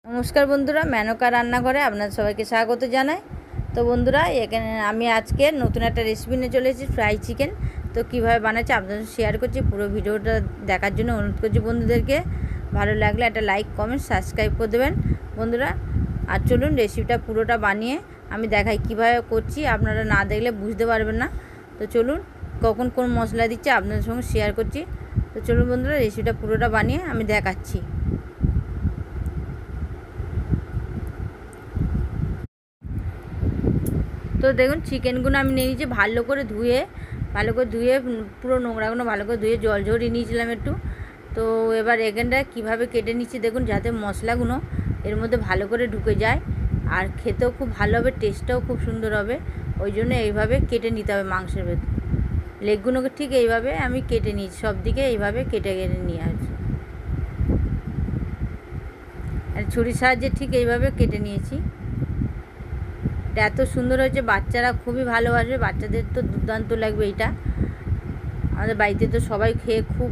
নমস্কার বন্ধুরা, মেনকা রান্নাঘরে আপনাদের সবাইকে স্বাগত জানাই। তো বন্ধুরা, এখানে আমি আজকে নতুন একটা রেসিপি নিয়ে চলে এসেছি, ফ্রাই চিকেন। তো কীভাবে বানাচ্ছি আপনাদের শেয়ার করছি। পুরো ভিডিওটা দেখার জন্য অনুরোধ করছি বন্ধুদেরকে। ভালো লাগলে একটা লাইক, কমেন্ট, সাবস্ক্রাইব করে দেবেন বন্ধুরা। আর চলুন রেসিপিটা পুরোটা বানিয়ে আমি দেখাই কীভাবে করছি। আপনারা না দেখলে বুঝতে পারবেন না। তো চলুন, কখন কোন মশলা দিচ্ছে আপনাদের সঙ্গে শেয়ার করছি। তো চলুন বন্ধুরা, রেসিপিটা পুরোটা বানিয়ে আমি দেখাচ্ছি। তো দেখুন, চিকেনগুলো আমি নিয়ে নিয়েছি ভালো করে ধুয়ে পুরো নোংরাগুলো ভালো করে ধুয়ে জল ঝরিয়ে নিয়েছিলাম একটু। তো এবার এখানটা কীভাবে কেটে নিচ্ছি দেখুন, যাতে মশলাগুলো এর মধ্যে ভালো করে ঢুকে যায় আর খেতেও খুব ভালো হবে, টেস্টটাও খুব সুন্দর হবে। ওই জন্য এইভাবে কেটে নিতে হবে মাংসের ভেতর। লেগগুলোকে ঠিক এইভাবে আমি কেটে নিয়েছি, সব দিকে এইভাবে কেটে নিয়ে আসছি। আর ছুরির সাহায্যে ঠিক এইভাবে কেটে নিয়েছি। এটা এত সুন্দর হয়েছে, বাচ্চারা খুবই ভালোবাসবে, বাচ্চাদের তো দুর্দান্ত লাগবে এইটা। আমাদের বাড়িতে তো সবাই খেয়ে খুব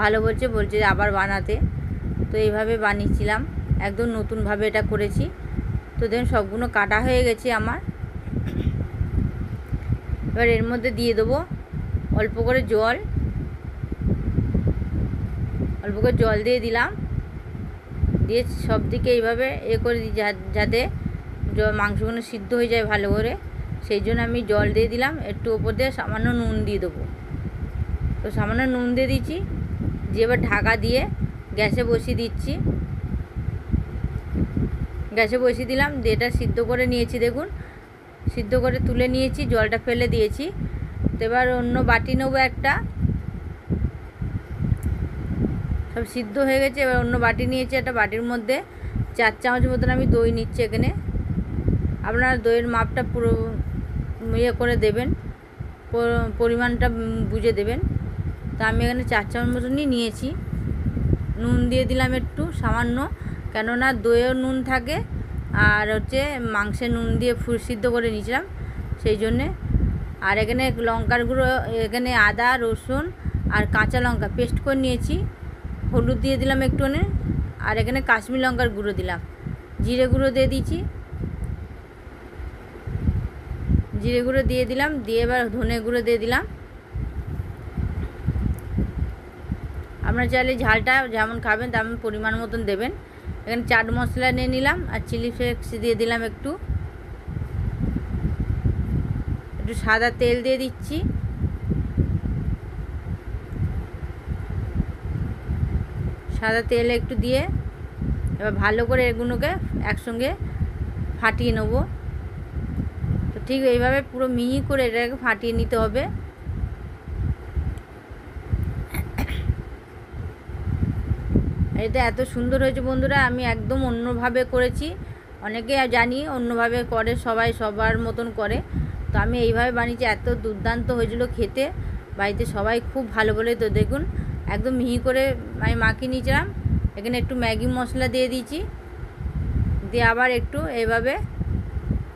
ভালো বলছে আবার বানাতে। তো এইভাবে বানিয়েছিলাম, একদম নতুনভাবে এটা করেছি। তো দেখুন সবগুলো কাটা হয়ে গেছে আমার। এবার এর মধ্যে দিয়ে দেবো অল্প করে জল দিয়ে দিলাম। দিয়ে সব দিকে এইভাবে করে দিই যাতে মাংসগুলো সিদ্ধ হয়ে যায় ভালো করে। সেই জন্য আমি জল দিয়ে দিলাম, একটু ওপর দিয়ে সামান্য নুন দিয়ে দেবো। তো সামান্য নুন দিয়ে দিচ্ছি, দিয়ে এবার ঢাকা দিয়ে গ্যাসে বসিয়ে দিচ্ছি। গ্যাসে বসিয়ে দিলাম, দিয়ে এটা সিদ্ধ করে নিয়েছি। দেখুন সিদ্ধ করে তুলে নিয়েছি, জলটা ফেলে দিয়েছি। তো এবার অন্য বাটি নেবো একটা, সব সিদ্ধ হয়ে গেছে। এবার অন্য বাটি নিয়েছি, একটা বাটির মধ্যে 4 চামচ মতন আমি দই নিচ্ছি। এখানে আপনারা দইয়ের মাপটা পুরো করে দেবেন, পরিমাণটা বুঝে দেবেন। তো আমি এখানে 4 চামচ মতনই নিয়েছি। নুন দিয়ে দিলাম একটু সামান্য, কেননা দইয়েও নুন থাকে আর মাংসে নুন দিয়ে সিদ্ধ করে নিয়েছিলাম সেই জন্যে। আর এখানে লঙ্কার গুঁড়ো, এখানে আদা রসুন আর কাঁচা লঙ্কা পেস্ট করে নিয়েছি। হলুদ দিয়ে দিলাম একটুখানি, আর এখানে কাশ্মীর লঙ্কার গুঁড়ো দিলাম। জিরে গুঁড়ো দিয়ে দিয়েছি, জিরে গুঁড়ো দিয়ে দিলাম। দিয়ে এবার ধনে গুঁড়ো দিয়ে দিলাম। আপনারা চাইলে ঝালটা যেমন খাবেন তেমন পরিমাণ মতন দেবেন। এখানে চাট মশলা নিয়ে নিলাম আর চিলি ফ্লেক্স দিয়ে দিলাম। একটু সাদা তেল দিয়ে দিচ্ছি। সাদা তেল একটু দিয়ে এবার ভালো করে এগুলোকে একসঙ্গে ফাটিয়ে নেব। তো ঠিক এইভাবে পুরো মিহি করে এটাকে ফাটিয়ে নিতে হবে। এটা এত সুন্দর হয়েছে বন্ধুরা, আমি একদম অন্যভাবে করেছি। অনেকে জানি অন্যভাবে করে, সবাই সবার মতন করে। তো আমি এইভাবে বানিয়েছি, এত দুর্দান্ত হয়েছিল খেতে, বাড়িতে সবাই খুব ভালো বলে। তো দেখুন একদম মিহি করে আমি মাখিয়ে নিয়েছিলাম। এখানে একটু ম্যাগি মশলা দিয়ে দিয়েছি, দিয়ে আবার একটু এইভাবে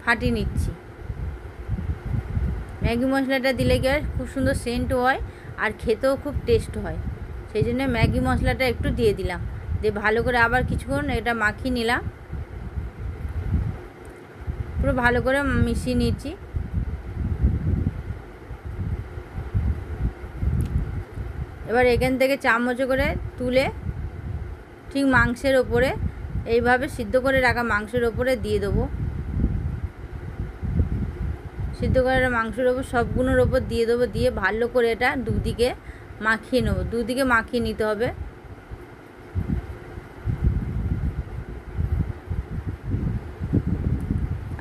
ফাটিয়ে নিচ্ছি। ম্যাগি মশলাটা দিলে কি হয়, খুব সুন্দর সেন্টও হয় আর খেতেও খুব টেস্ট হয়। সেই জন্য ম্যাগি মশলাটা একটু দিয়ে দিলাম, দিয়ে ভালো করে আবার কিছুক্ষণ এটা মাখিয়ে নিলাম। পুরো ভালো করে মিশিয়ে নিচ্ছি। এবার এখান থেকে চামচ করে তুলে ঠিক মাংসের ওপরে এইভাবে সিদ্ধ করে রাখা মাংসের ওপরে দিয়ে দেবো। সিদ্ধ করে মাংসের ওপর সবগুলোর ওপর দিয়ে দেবো। দিয়ে ভালো করে এটা দুদিকে মাখিয়ে নেবো, দুদিকে মাখিয়ে নিতে হবে।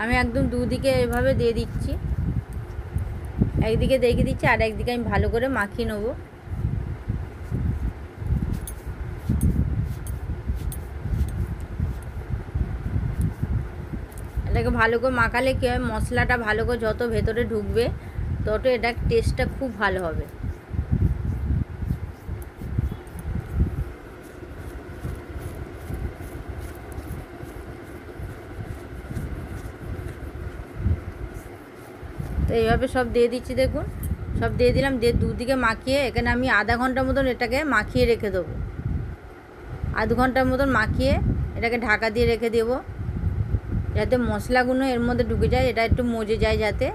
আমি একদম দুদিকে এভাবে দিয়ে দিচ্ছি, একদিকে দেখে দিচ্ছি আর একদিকে আমি ভালো করে মাখিয়ে নেবো। এটাকে ভালো করে মাখালে কী হয়, মশলাটা ভালো করে যত ভেতরে ঢুকবে তত এটা টেস্টটা খুব ভালো হবে। তো এইভাবে সব দিয়ে দিচ্ছি। দেখুন সব দিয়ে দিলাম, দিয়ে দুদিকে মাখিয়ে এখানে আমি আধা ঘন্টার মতন এটাকে মাখিয়ে রেখে দেবো। আধ ঘন্টার মতন মাখিয়ে এটাকে ঢাকা দিয়ে রেখে দেবো, যাতে মশলাগুলো এর মধ্যে ঢুকে যায়, এটা একটু মজে যায় যাতে,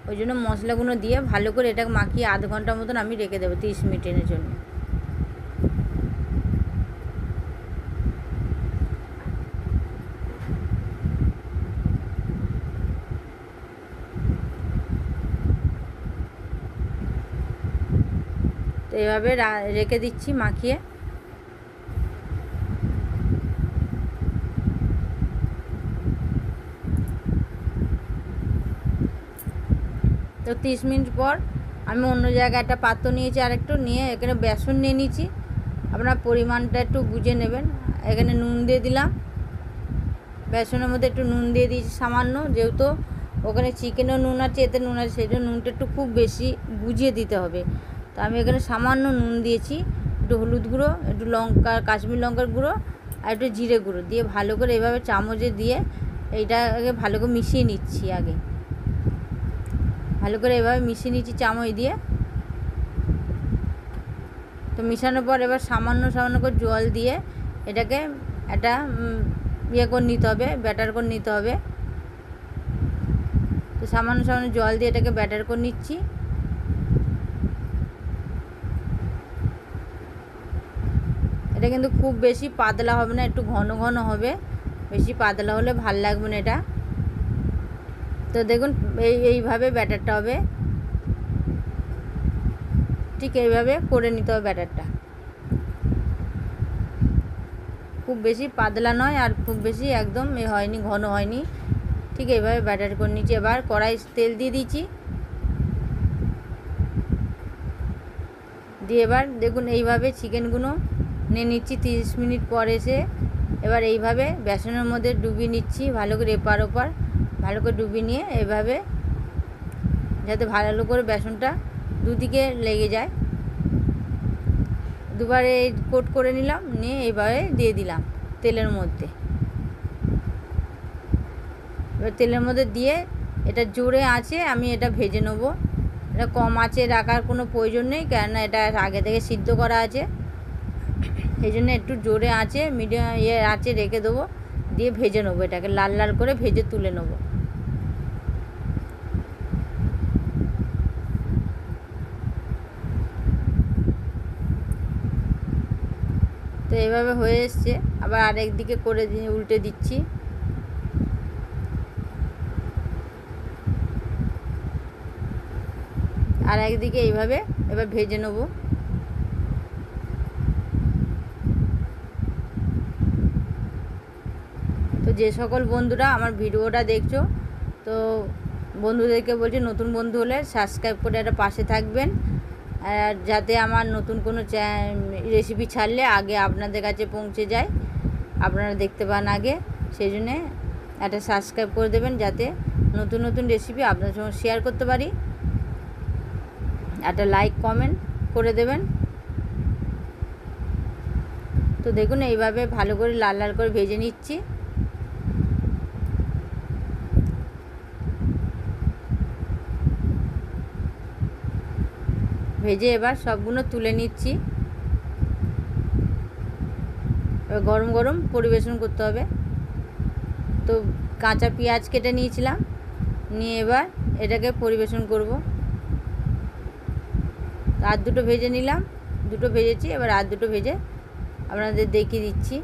ওই জন্য মশলাগুলো দিয়ে ভালো করে এটাকে মাখিয়ে আধ ঘন্টার মতন আমি রেখে দেবো 30 মিনিটের জন্য। তো এভাবে রেখে দিচ্ছি মাখিয়ে। তো 30 মিনিট পর আমি অন্য জায়গায় একটা পাত্র নিয়েছি, আর একটু নিয়ে এখানে বেসন নিয়ে নিয়েছি। আপনার পরিমাণটা একটু বুঝে নেবেন। এখানে নুন দিয়ে দিলাম, বেসনের মধ্যে একটু নুন দিয়ে দিয়েছি সামান্য, যেহেতু ওখানে চিকেনও নুন আছে এতে নুন আছে, সেই জন্য নুনটা একটু খুব বেশি বুঝিয়ে দিতে হবে। তো আমি এখানে সামান্য নুন দিয়েছি, একটু হলুদ গুঁড়ো, একটু লঙ্কা, কাশ্মীর লঙ্কার গুঁড়ো আর একটু জিরে গুঁড়ো দিয়ে ভালো করে এভাবে চামচে দিয়ে এইটাকে ভালো করে মিশিয়ে নিচ্ছি। আগে ভালো করে এভাবে মিশিয়ে নিচ্ছি চামচ দিয়ে। তো মিশানোর পর এবার সামান্য সামান্য করে জল দিয়ে এটাকে একটা করে নিতে হবে, ব্যাটার করে নিতে হবে। তো সামান্য সামান্য জল দিয়ে এটাকে ব্যাটার করে নিচ্ছি। এটা কিন্তু খুব বেশি পাতলা হবে না, একটু ঘন ঘন হবে, বেশি পাতলা হলে ভাল লাগবে না এটা। তো দেখুন এইভাবে ব্যাটারটা হবে, ঠিক এইভাবে করে নিতে হবে ব্যাটারটা। খুব বেশি পাতলা নয় আর খুব বেশি একদম হয়নি, ঘন হয়নি, ঠিক এইভাবে ব্যাটার করে নিচ্ছি। এবার কড়াই তেল দিয়ে দিচ্ছি, দিয়ে এবার দেখুন এইভাবে চিকেনগুলো নিয়ে নিচ্ছি। 30 মিনিট পর এসে এবার এইভাবে বেসনের মধ্যে ডুবিয়ে নিচ্ছি ভালো করে, এপার ওপার ভালো করে ডুবিয়ে নিয়ে এভাবে যাতে ভালো করে বেসনটা দুদিকে লেগে যায়, দুবারে কোট করে নিলাম, নিয়ে এইভাবে দিয়ে দিলাম তেলের মধ্যে। এবার তেলের মধ্যে দিয়ে এটা জোরে আঁচে আমি এটা ভেজে নেবো। এটা কম আঁচে রাখার কোনো প্রয়োজন নেই, কেননা এটা আগে থেকে সিদ্ধ করা আছে, সেই জন্য একটু জোরে আঁচে মিডিয়াম আঁচে রেখে দেবো, দিয়ে ভেজে নেবো। এটাকে লাল লাল করে ভেজে তুলে নেবো। তো এইভাবে হয়ে এসছে, আবার আরেক দিকে করে উল্টে দিচ্ছি। আর একদিকে এইভাবে এবার ভেজে নেব। তো যে সকল বন্ধুরা আমার ভিডিওটা দেখছো, তো বন্ধুদেরকে বলছি নতুন বন্ধু হলে সাবস্ক্রাইব করে একটা পাশে থাকবেন, আর যাতে আমার নতুন কোনো রেসিপি ছাড়লে আগে আপনাদের কাছে পৌঁছে যায়, আপনারা দেখতে পান আগে। সেই জন্যে একটা সাবস্ক্রাইব করে দেবেন, যাতে নতুন নতুন রেসিপি আপনার সঙ্গে শেয়ার করতে পারি। একটা লাইক কমেন্ট করে দেবেন। তো দেখুন এইভাবে ভালো করে লাল লাল করে ভেজে নিচ্ছি। ভেজে এবার সবগুলো তুলে নিচ্ছি। এবার গরম গরম পরিবেশন করতে হবে। তো কাঁচা পেঁয়াজ কেটে নিয়েছিলাম, নিয়ে এবার এটাকে পরিবেশন করব। আর দুটো ভেজে নিলাম, দুটো ভেজেছি, এবার আর দুটো ভেজে আপনাদের দেখিয়ে দিচ্ছি।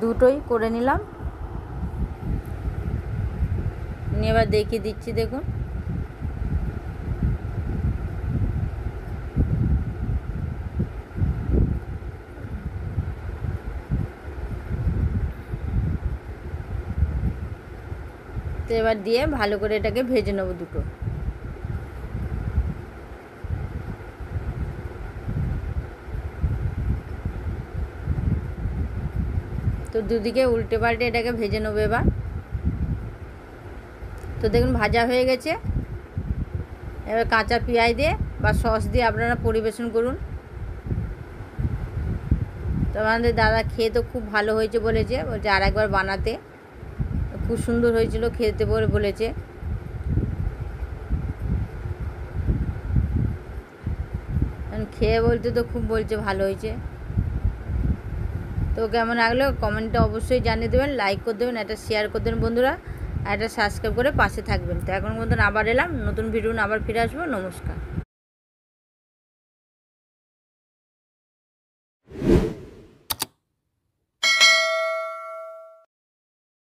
দুটোই করে নিলাম, নিয়ে এবার দেখিয়ে দিচ্ছি। দেখুন তো এবার দিয়ে ভালো করে এটাকে ভেজে নেব দুটো। তো দুদিকে উল্টে পাল্টে এটাকে ভেজে নেবো এবার। তো দেখুন ভাজা হয়ে গেছে। এবার কাঁচা পেঁয়াজ দিয়ে বা সস দিয়ে আপনারা পরিবেশন করুন। তো আমাদের দাদা খেয়ে তো খুব ভালো হয়েছে বলছে আর একবার বানাতে, খুব সুন্দর হয়েছিল খেতে বলেছে। খেয়ে বলতে তো খুব বলছে ভালো হয়েছে। তো কেমন লাগলো কমেন্টে অবশ্যই জানিয়ে দেবেন, লাইক করে দেবেন, একটা শেয়ার করে দেবেন বন্ধুরা, আর একটা সাবস্ক্রাইব করে পাশে থাকবেন। তো এখন মতন আবার এলাম নতুন ভিডিও আবার ফিরে আসবো। নমস্কার।